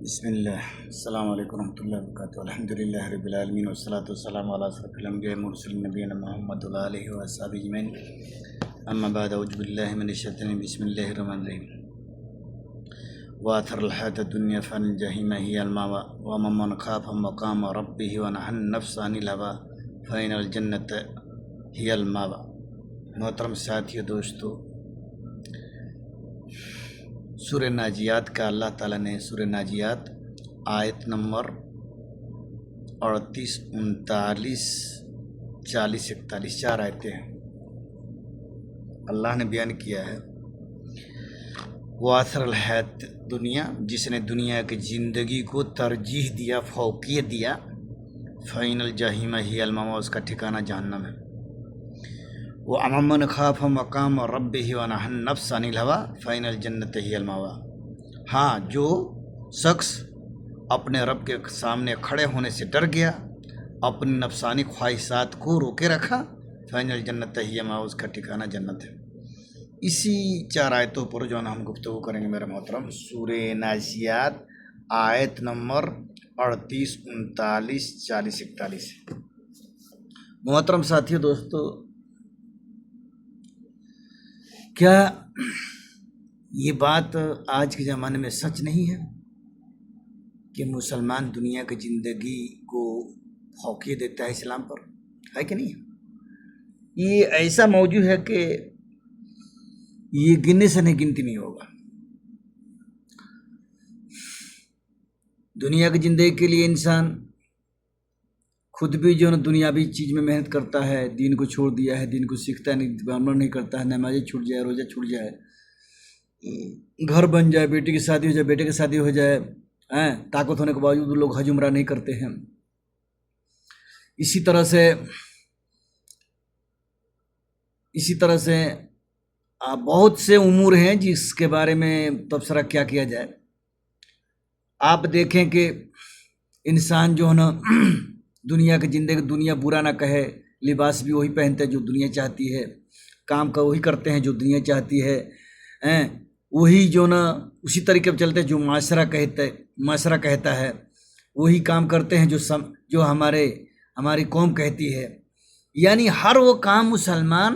بسم اللہ السلام علیکم ورحمۃ اللہ وبرکاتہ الحمد للہ رب العالمین والصلاۃ والسلام علی اشرف الانبیاء والمرسلین نبینا محمد وعلی آلہ وصحبہ اجمعین اما بعد اعوذ باللہ من الشیطان بسم اللہ الرحمن الرحیم وآثر الحیاۃ الدنیا فالجحیم ہی المأوی ومن خاف مقام ربہ ونہى النفس عن الہوی فإن الجنۃ ہی المأوی۔ محترم ساتھیو دوستو، سورہ ناجیات کا اللہ تعالیٰ نے سورہ ناجیات آیت نمبر 38، 39، 40، 41 4 آیتیں ہیں، اللہ نے بیان کیا ہے وآثر الحیات دنیا، جس نے دنیا کی زندگی کو ترجیح دیا، فوقیت دیا، فإن الجحیم ہی المأوی، اس کا ٹھکانہ جہنم ہے۔ وَأَمَّا مَنْ خَافَ مَقَامَ رَبِّهِ وَنَهَى النَّفْسَ عَنِ الْهَوَىٰ فَإِنَّ الْجَنَّةَ هِيَ الْمَأْوَىٰ۔ ہاں، جو شخص اپنے رب کے سامنے کھڑے ہونے سے ڈر گیا، اپنی نفسانی خواہشات کو روکے رکھا، فَإِنَّ الْجَنَّةَ هِيَ الْمَأْوَىٰ، اس کا ٹھکانہ جنت ہے۔ اسی 4 آیتوں پر جو ہم گفتگو کریں گے میرے محترم، سورہ نازیات آیت نمبر 38، 39، 40، 41۔ محترم ساتھیو دوستو، کیا یہ بات آج کے زمانے میں سچ نہیں ہے کہ مسلمان دنیا کی زندگی کو فوقیت دیتا ہے اسلام پر؟ ہے کہ نہیں؟ یہ ایسا موضوع ہے کہ یہ گننے سے نہیں گنتی نہیں ہوگا۔ دنیا کی زندگی کے لیے انسان خود بھی جو ہے دنیاوی چیز میں محنت کرتا ہے، دین کو چھوڑ دیا ہے، دین کو سیکھتا نہیں، عمل نہیں کرتا ہے، نمازیں چھوٹ جائے، روزہ چھوٹ جائے، گھر بن جائے، بیٹی کی شادی ہو جائے، بیٹے کی شادی ہو جائے، طاقت ہونے کے باوجود لوگ حج عمرہ نہیں کرتے ہیں۔ اسی طرح سے بہت سے امور ہیں جس کے بارے میں تبصرہ کیا جائے۔ آپ دیکھیں کہ انسان جو ہے نا دنیا کی زندگی، دنیا برا نہ کہے، لباس بھی وہی پہنتے ہیں جو دنیا چاہتی ہے، کام کا وہی کرتے ہیں جو دنیا چاہتی ہے، وہی جو نا اسی طریقے پہ چلتے ہیں جو معاشرہ کہتا ہے، وہی کام کرتے ہیں جو ہماری قوم کہتی ہے۔ یعنی ہر وہ کام مسلمان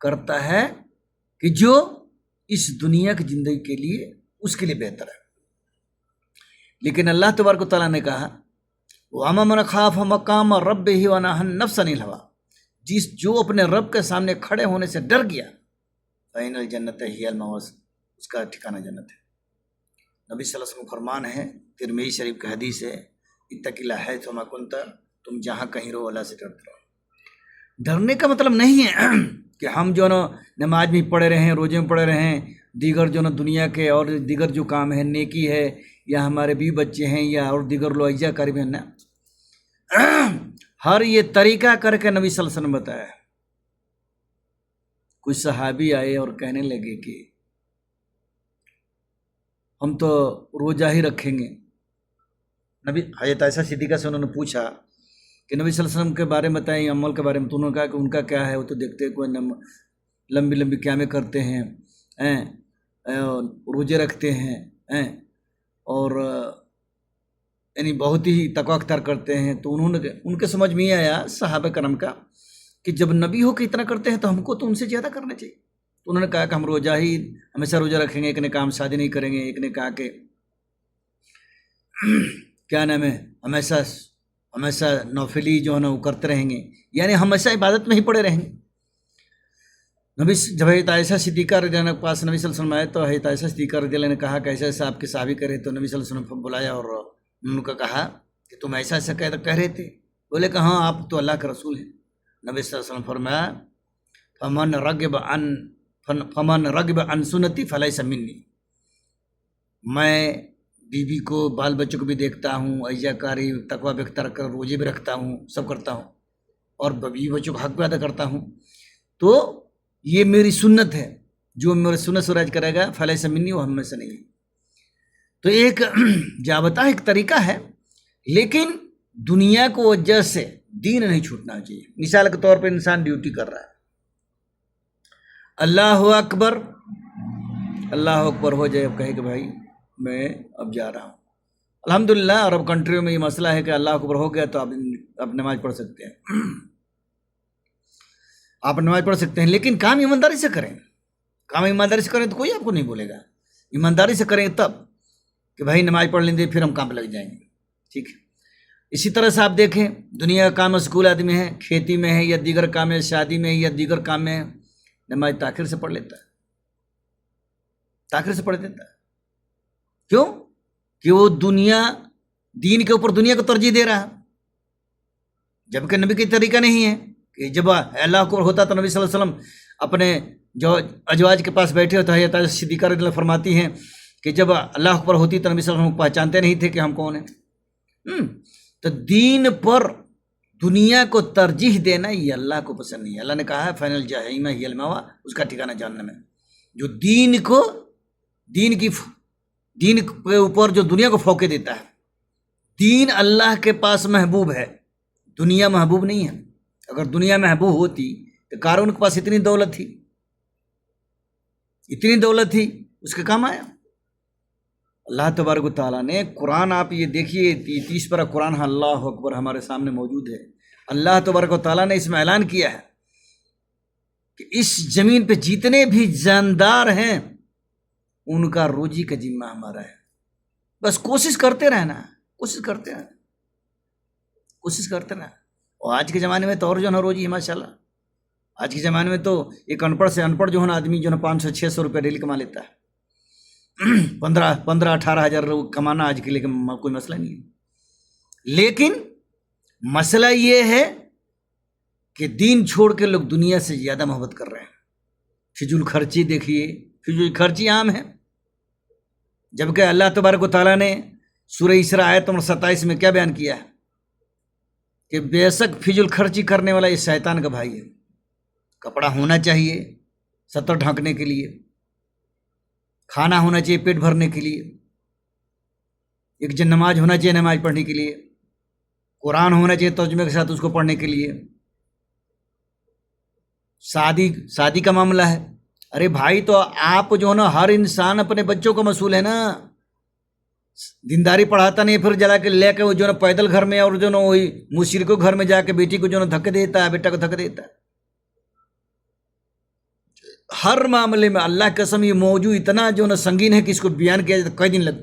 کرتا ہے کہ جو اس دنیا کی زندگی کے لیے اس کے لیے بہتر ہے۔ لیکن اللہ تبارک و تعالیٰ نے کہا وَأَمَّا مَنْ خَافَ مَقَامَ رَبِّهِ وَنَهَى النَّفْسَ عَنِ الْهَوَىٰ، جو اپنے رب کے سامنے کھڑے ہونے سے ڈر گیا، فَإِنَّ الْجَنَّةَ هِيَ الْمَأْوَىٰ، اس کا ٹھکانہ جنت ہے۔ نبی صلی اللہ علیہ وسلم فرمان ہے، ترمذی شریف کی حدیث ہے، اتق اللہ حیثما کنت، تم جہاں کہیں رہو اللہ سے ڈرتے رہو۔ ڈرنے کا مطلب نہیں ہے کہ ہم جو نا نماز میں پڑھے رہیں، روزے میں پڑھے رہیں، دیگر جو نا دنیا کے اور دیگر جو کام ہے، نیکی ہے، یا ہمارے بیوی بچے ہیں، یا اور دیگر لوگ اجزا قریب ہیں، نا، ہر یہ طریقہ کر کے نبی صلی اللہ علیہ وسلم بتایا ہے۔ کچھ صحابی آئے اور کہنے لگے کہ ہم تو روزہ ہی رکھیں گے۔ نبی حضرت عائشہ صدیقہ سے انہوں نے پوچھا کہ نبی صلی اللہ علیہ وسلم کے بارے میں بتائیں، عمل کے بارے میں، تو انہوں نے کہا کہ ان کا کیا ہے، وہ تو دیکھتے ہیں کوئی لمبی لمبی قیامیں کرتے ہیں، روزے رکھتے ہیں، اور یعنی بہت ہی تقویٰ اختیار کرتے ہیں۔ تو ان کے سمجھ میں یہ آیا صحابہ کرام کا کہ جب نبی ہو کے اتنا کرتے ہیں تو ہم کو تو ان سے زیادہ کرنا چاہیے۔ تو انہوں نے کہا کہ ہم ہمیشہ روزہ رکھیں گے، ایک نے کہا ہم شادی نہیں کریں گے، ایک نے کہا کہ کیا نام ہے ہمیشہ نوفلی جو ہے نا وہ کرتے رہیں گے، یعنی ہمیشہ عبادت میں ہی پڑے رہیں گے۔ جب حضرت عائشہ صدیقہ رضی اللہ عنہ کے پاس نبی صلی اللہ علیہ وسلم آئے تو حضرت عائشہ صدیقہ رضی اللہ عنہ نے کہا کہ ایسا ایسا آپ کے صحابی کرے، تو نبی صلی اللہ علیہ وسلم کو بلایا اور ان کو کہا کہ تم ایسا ایسا کہہ رہے تھے؟ بولے کہ ہاں، آپ تو اللہ کے رسول ہیں۔ نبی صلی اللہ علیہ وسلم فرمایا فمن رغب عن سنتی فلیس منی، میں بیوی کو، بال بچوں کو بھی دیکھتا ہوں، اجزا کاری، تقویٰ بھی اختیار کر، روزے بھی رکھتا ہوں، سب کرتا ہوں، اور بیوی بچوں کو حق بھی ادا کرتا ہوں، تو یہ میری سنت ہے، جو میرے سنت سے راج کرے گا فلیس منی، وہ ہم میں سے نہیں ہے۔ تو ایک ضابطہ، ایک طریقہ ہے، لیکن دنیا کو وجہ سے دین نہیں چھوٹنا چاہیے۔ مثال کے طور پر انسان ڈیوٹی کر رہا ہے، اللہ اکبر ہو جائے، اب کہے کہ بھائی میں اب جا رہا ہوں، الحمدللہ عرب کنٹریوں میں یہ مسئلہ ہے کہ اللہ اکبر ہو گیا تو آپ نماز پڑھ سکتے ہیں، آپ نماز پڑھ سکتے ہیں، لیکن کام ایمانداری سے کریں، کام ایمانداری سے کریں تو کوئی آپ کو نہیں بولے گا، ایمانداری سے کریں تب کہ بھائی نماز پڑھ لیں گے پھر ہم کام پہ لگ جائیں گے، ٹھیک ہے۔ اسی طرح سے آپ دیکھیں دنیا کا کام مشغول آدمی ہے، کھیتی میں ہے یا دیگر کام ہے، شادی میں ہے یا دیگر کام میں ہے، نماز تاخیر سے پڑھ لیتا ہے، تاخیر سے پڑھ دیتا ہے، کیوں کہ وہ دین کے اوپر دنیا کو ترجیح دے رہا ہے، جبکہ نبی کی طریقہ نہیں ہے کہ جب اللہ اکبر ہوتا تو نبی صلی اللہ علیہ وسلم اپنے جو ازواج کے پاس بیٹھے ہوتے ہیں، حضرت صدیقہ رضی اللہ فرماتی ہیں کہ جب اللہ اکبر ہوتی تو نبی صلی اللہ علیہ وسلم پہچانتے نہیں تھے کہ ہم کون ہیں۔ تو دین پر دنیا کو ترجیح دینا یہ اللہ کو پسند نہیں ہے۔ اللہ نے کہا ہے فائنل جہنم ہی المأوی، اس کا ٹھکانہ جہنم ہے۔ جو دین کے اوپر جو دنیا کو فوقے دیتا ہے، دین اللہ کے پاس محبوب ہے، دنیا محبوب نہیں ہے۔ اگر دنیا محبوب ہوتی تو قارون کے پاس اتنی دولت تھی اس کے کام آیا؟ اللہ تبارک و تعالیٰ نے قرآن، آپ یہ دیکھیے 30 پارہ قرآن، اللہ اکبر ہمارے سامنے موجود ہے۔ اللہ تبارک و تعالیٰ نے اس میں اعلان کیا ہے کہ اس زمین پہ جتنے بھی جاندار ہیں ان کا روزی کا ذمہ ہمارا ہے، بس کوشش کرتے رہنا۔ اور آج کے زمانے میں تو اور جو ہے نا روزی ہے ماشاءاللہ، آج کے زمانے میں تو ایک ان پڑھ سے ان پڑھ جو ہے نا آدمی جو ہے نا 500-600 روپے ڈیلی کما لیتا ہے۔ 15-18 ہزار کمانا آج کے لیے کوئی مسئلہ نہیں ہے، لیکن مسئلہ یہ ہے کہ دین چھوڑ کے لوگ دنیا سے زیادہ محبت کر رہے ہیں۔ فضول خرچی دیکھیے، فضول خرچی عام ہے، جبکہ اللہ تبارک و تعالیٰ نے سورہ اسراء آیت نمبر 27 میں کیا بیان کیا ہے کہ بے شک فضول خرچی کرنے والا یہ شیطان کا بھائی ہے۔ کپڑا ہونا چاہیے سطر ڈھانکنے کے لیے، کھانا ہونا چاہیے پیٹ بھرنے کے لیے، ایک جن نماز ہونا چاہیے نماز پڑھنے کے لیے، قرآن ہونا چاہیے ترجمے کے ساتھ اس کو پڑھنے کے لیے، شادی کا معاملہ ہے۔ ارے بھائی تو آپ جو ہے نا ہر انسان اپنے بچوں کو مسئول ہے نا، دینداری پڑھاتا نہیں پھر جلا کے لے کے وہ جو ہے نا پیدل گھر میں اور جو ہے نا وہی مشرکوں گھر میں جا کے بیٹی کو جو ہے نا دھکے دیتا ہے، بیٹا کو دھکے دیتا ہے۔ ہر معاملے میں اللہ کی قسم یہ موضوع اتنا جو ہے نا سنگین ہے کہ اس کو بیان کیا جائے تو کئی دن لگ،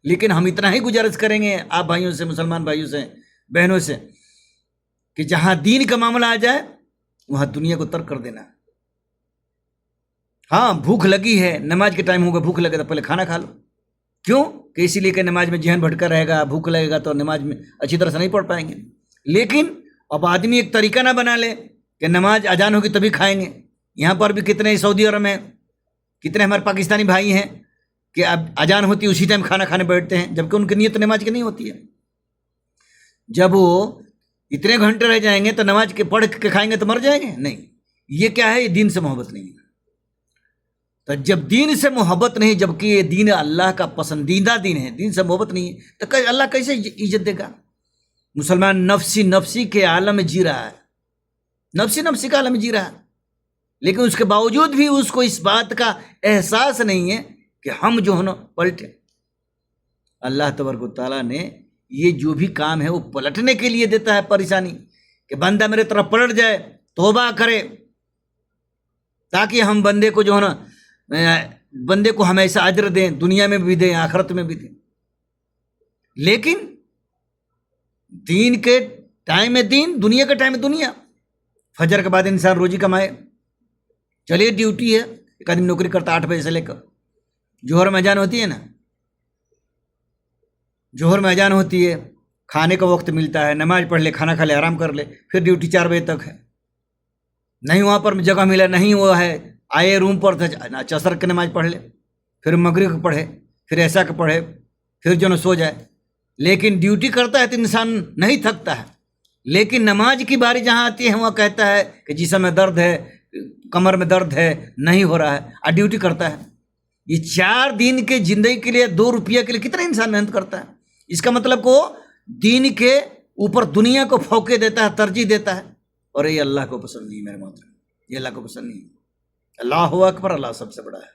لیکن ہم اتنا ہی گزارش کریں گے آپ بھائیوں سے، مسلمان بھائیوں سے، بہنوں سے، کہ جہاں دین کا معاملہ آ جائے وہاں دنیا کو ترک کر دینا۔ ہاں بھوک لگی ہے، نماز کے ٹائم ہوگا، بھوک لگے تو پہلے کھانا کھا لو، کیوں کہ اسی لیے کہ نماز میں ذہن بھٹکا رہے گا، بھوک لگے گا تو نماز میں اچھی طرح سے نہیں پڑھ پائیں گے۔ لیکن اب آدمی ایک طریقہ نہ بنا لے کہ نماز اذان ہوگی تبھی کھائیں گے۔ یہاں پر بھی کتنے سعودی عرب میں کتنے ہمارے پاکستانی بھائی ہیں کہ اب اذان ہوتی ہے اسی ٹائم کھانا کھانے بیٹھتے ہیں، جبکہ ان کی نیت نماز کی نہیں ہوتی ہے۔ جب وہ اتنے گھنٹے رہ جائیں گے تو نماز کے پڑھ کے کھائیں گے تو مر جائیں گے؟ نہیں، یہ کیا ہے؟ یہ دین سے محبت نہیں ہے۔ تو جب دین سے محبت نہیں، جبکہ یہ دین اللہ کا پسندیدہ دین ہے، دین سے محبت نہیں ہے تو اللہ کیسے عزت دے گا؟ مسلمان نفسی کے عالم میں جی رہا ہے، نفسی کا عالم میں جی رہا ہے، لیکن اس کے باوجود بھی اس کو اس بات کا احساس نہیں ہے کہ ہم جو ہے نا پلٹے۔ اللہ تبارک و تعالیٰ نے یہ جو بھی کام ہے وہ پلٹنے کے لیے دیتا ہے پریشانی، کہ بندہ میرے طرف پلٹ جائے، توبہ کرے، تاکہ ہم بندے کو جو ہے نا بندے کو ہمیشہ اجر دیں، دنیا میں بھی دیں آخرت میں بھی دیں۔ لیکن دین کے ٹائم میں دین، دنیا کے ٹائم میں دنیا۔ فجر کے بعد انسان روزی کمائے، چلیے ڈیوٹی ہے، ایک آدمی نوکری کرتا 8 بجے سے لے کر جوہر میں اذان ہوتی ہے نا، جوہر میں اذان ہوتی ہے، کھانے کا وقت ملتا ہے، نماز پڑھ لے، کھانا کھا لے، آرام کر لے، پھر ڈیوٹی 4 بجے تک ہے۔ نہیں وہاں پر جگہ ملا، نہیں وہ ہے، آئے روم پر عصر کی نماز پڑھ لے، پھر مغرب کو پڑھے، پھر ایسا کہ پڑھے، پھر جو نا سو جائے۔ لیکن ڈیوٹی کرتا ہے تو انسان نہیں تھکتا ہے، لیکن نماز کی باری جہاں آتی ہے وہاں کہتا ہے کہ جسم میں درد ہے، کمر میں درد ہے، نہیں ہو رہا ہے، اور ڈیوٹی کرتا ہے۔ یہ 4 دن کے زندگی کے لیے 2 روپیہ کے لیے کتنا انسان محنت کرتا ہے؟ اس کا مطلب کو دین کے اوپر دنیا کو فوقے دیتا ہے، ترجیح دیتا ہے، اور یہ اللہ کو پسند نہیں ہے میرے محترم، یہ اللہ کو پسند نہیں ہے۔ اللہ اکبر، اللہ سب سے بڑا ہے،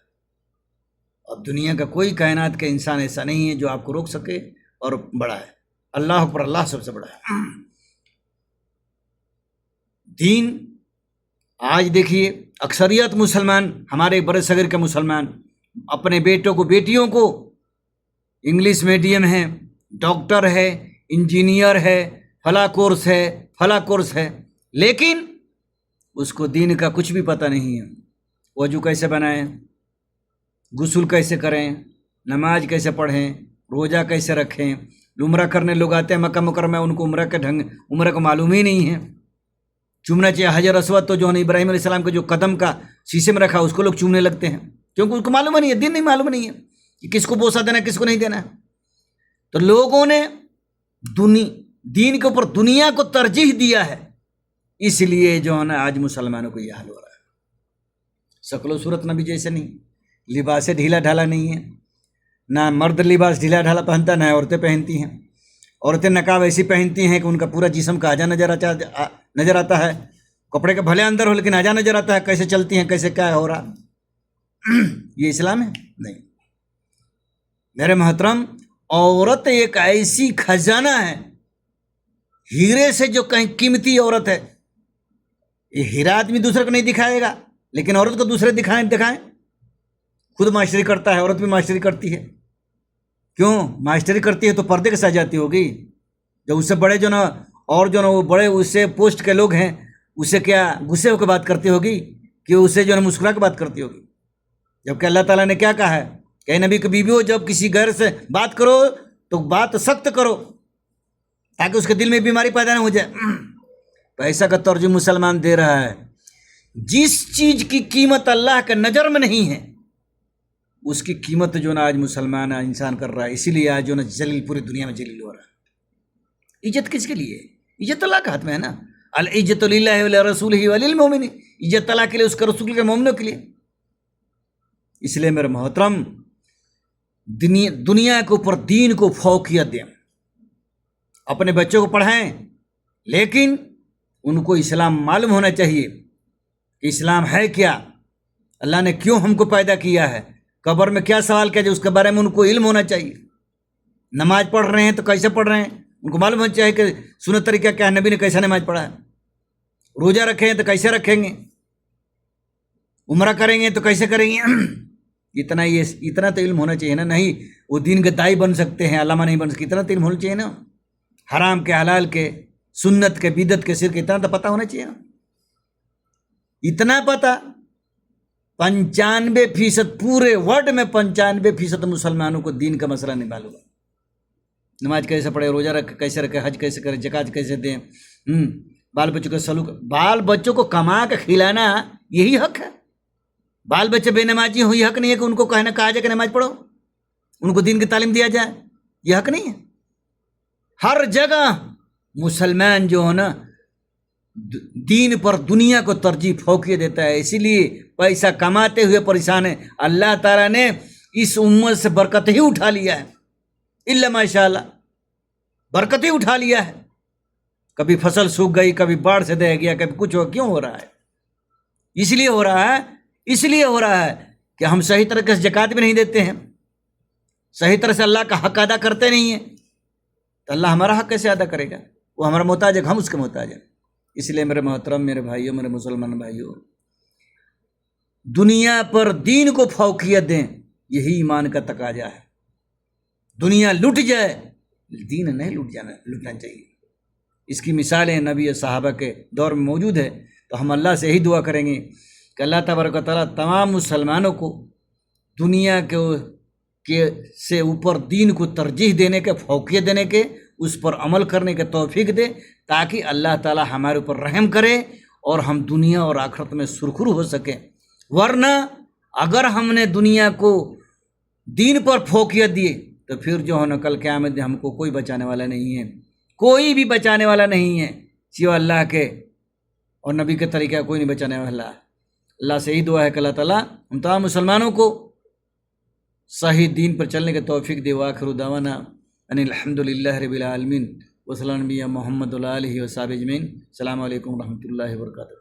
اب دنیا کا کوئی کائنات کا انسان ایسا نہیں ہے جو آپ کو روک سکے اور بڑا ہے. اللہ پر اللہ سب سے بڑا ہے. دین آج دیکھیے اکثریت مسلمان، ہمارے بڑے صغیر کے مسلمان اپنے بیٹوں کو بیٹیوں کو انگلش میڈیم ہے، ڈاکٹر ہے، انجینئر ہے، فلاں کورس ہے، لیکن اس کو دین کا کچھ بھی پتہ نہیں ہے. وضو کیسے بنائیں، غسل کیسے کریں، نماز کیسے پڑھیں، روزہ کیسے رکھیں. عمرہ کرنے لوگ آتے ہیں مکہ مکرمہ، ان کو عمرہ کو معلوم ہی نہیں ہے. چومنا چاہیے حجر اسود تو جو ہے ابراہیم علیہ السلام کے جو قدم کا شیشے میں رکھا اس کو لوگ چومنے لگتے ہیں، کیونکہ اس کو معلوم نہیں ہے، دین نہیں معلوم نہیں ہے کہ کس کو بوسہ دینا کس کو نہیں دینا. تو لوگوں نے دین کے اوپر دنیا کو ترجیح دیا ہے، اس لیے جو ہے نا آج مسلمانوں کو یہ حال ہو رہا ہے. شکل و صورت نبی جیسے نہیں، لباس ڈھیلا ڈھالا نہیں ہے، نہ مرد لباس ڈھیلا ڈھالا پہنتا نہ عورتیں پہنتی ہیں. عورتیں نقاب ایسی پہنتی ہیں کہ ان کا پورا جسم کا آجا نظر آتا ہے، کپڑے کے بھلے اندر ہو لیکن آجا نظر آتا ہے، کیسے چلتی ہیں کیسے کیا ہو رہا. یہ اسلام ہے؟ نہیں. میرے محترم، عورت ایک ایسی خزانہ ہے، ہیرے سے جو کہیں قیمتی عورت ہے. یہ ہیرا آدمی دوسرے کو نہیں دکھائے گا، لیکن عورت کو دوسرے دکھائیں. خود معاشری کرتا ہے، عورت بھی معاشری کرتی ہے. کیوں معاشری کرتی ہے؟ تو پردے کے ساتھ جاتی ہوگی. جب اس سے بڑے جو نا اور جو نا وہ بڑے اس سے پوسٹ کے لوگ ہیں، اسے کیا غصے ہو کے بات کرتی ہوگی کہ اسے جو نا مسکرا کے بات کرتی ہوگی. جبکہ اللہ تعالیٰ نے کیا کہا ہے کہ نبی کی بیوی ہو، جب کسی غیر سے بات کرو تو بات سخت کرو تاکہ اس کے دل میں بیماری پیدا نہ ہو جائے. پیسہ کا ترجمہ مسلمان دے رہا ہے. جس چیز کی قیمت اللہ کے نظر میں نہیں ہے اس کی قیمت جو نا آج مسلمان انسان کر رہا ہے. اسی لیے آج جو نا جلیل پوری دنیا میں جلیل ہو رہا ہے. عزت کس کے لیے؟ عزت اللہ کے ہاتھ میں ہے نا. العزت للہ ولرسولہ وللمؤمنین. عزت اللہ کے لیے، اس کے رسول کے، مومنوں کے لیے. اس لیے میرے محترم، دنیا کے اوپر دین کو فوقیت دیں. اپنے بچوں کو پڑھائیں، لیکن ان کو اسلام معلوم ہونا چاہیے کہ اسلام ہے کیا، اللہ نے کیوں ہم کو پیدا کیا ہے، قبر میں کیا سوال کیا جائے، اس کے بارے میں ان کو علم ہونا چاہیے. نماز پڑھ رہے ہیں تو کیسے پڑھ رہے ہیں ان کو معلوم ہونا چاہیے کہ سنت طریقہ کیا ہے، نبی نے کیسا نماز پڑھا ہے. روزہ رکھیں ہیں تو کیسے رکھیں گے، عمرہ کریں گے تو کیسے کریں گے. اتنا تو علم ہونا چاہیے نا. نہیں وہ دین کے دائی بن سکتے ہیں، علامہ نہیں بن سکتے. اتنا تو علم ہونا چاہیے نا. حرام کے حلال کے، سنت کے بدعت کے، شرک، اتنا تو پتہ ہونا چاہیے نا. اتنا پتہ 95% پورے ورلڈ میں 95% مسلمانوں کو دین کا مسئلہ نہیں معلوم ہے. نماز کیسے پڑھے، روزہ رکھے کیسے رکھے، حج کیسے کرے، زکوٰۃ کیسے دیں، بال بچوں کے سلوک. بال بچوں کو کما کے کھلانا یہی حق ہے. بال بچے بے نمازی ہوں، یہ حق نہیں ہے کہ ان کو کہا جائے کہ نماز پڑھو، ان کو دین کی تعلیم دیا جائے. یہ حق نہیں ہے. ہر جگہ مسلمان جو ہے نا دین پر دنیا کو ترجیح فوقیت دیتا ہے. اسی لیے پیسہ کماتے ہوئے پریشان ہے. اللہ تعالیٰ نے اس امت سے برکت ہی اٹھا لیا ہے، الا ماشاء اللہ، برکت ہی اٹھا لیا ہے. کبھی فصل سوکھ گئی، کبھی باڑھ سے دہ گیا، کبھی کچھ ہو. کیوں ہو رہا ہے؟ اس لیے ہو رہا ہے کہ ہم صحیح طرح سے زکوٰۃ بھی نہیں دیتے ہیں، صحیح طرح سے اللہ کا حق ادا کرتے نہیں ہیں. تو اللہ ہمارا حق کیسے ادا کرے گا؟ وہ ہمارا محتاج ہے، ہم اس کے محتاج ہیں. اس لیے میرے محترم، میرے بھائیوں، میرے مسلمان بھائیوں، دنیا پر دین کو فوقیت دیں. یہی ایمان کا تقاضا ہے. دنیا لٹ جائے، دین نہیں لٹنا چاہیے. اس کی مثالیں نبی صحابہ کے دور میں موجود ہے. تو ہم اللہ سے یہی دعا کریں گے کہ اللہ تبارک و تعالیٰ تمام مسلمانوں کو دنیا کے سے اوپر دین کو ترجیح دینے کے، فوقیت دینے کے، اس پر عمل کرنے کے توفیق دے، تاکہ اللہ تعالیٰ ہمارے اوپر رحم کرے اور ہم دنیا اور آخرت میں سرخرو ہو سکیں. ورنہ اگر ہم نے دنیا کو دین پر فوقیت دیے تو پھر جو ہے نا کل قیامت میں ہم کو کوئی بچانے والا نہیں ہے، کوئی بھی بچانے والا نہیں ہے سوائے اللہ کے، اور نبی کے طریقہ کوئی نہیں بچانے والا. اللہ سے یہی دعا ہے کہ اللہ تعالیٰ ہم تمام مسلمانوں کو صحیح دین پر چلنے کے توفیق دے. وآخر دعوانا ان الحمد للہ رب العالمین، وصلی اللہ علی محمد وعلی آلہ وصحبہ اجمعین. السلام علیکم ورحمۃ اللہ وبرکاتہ.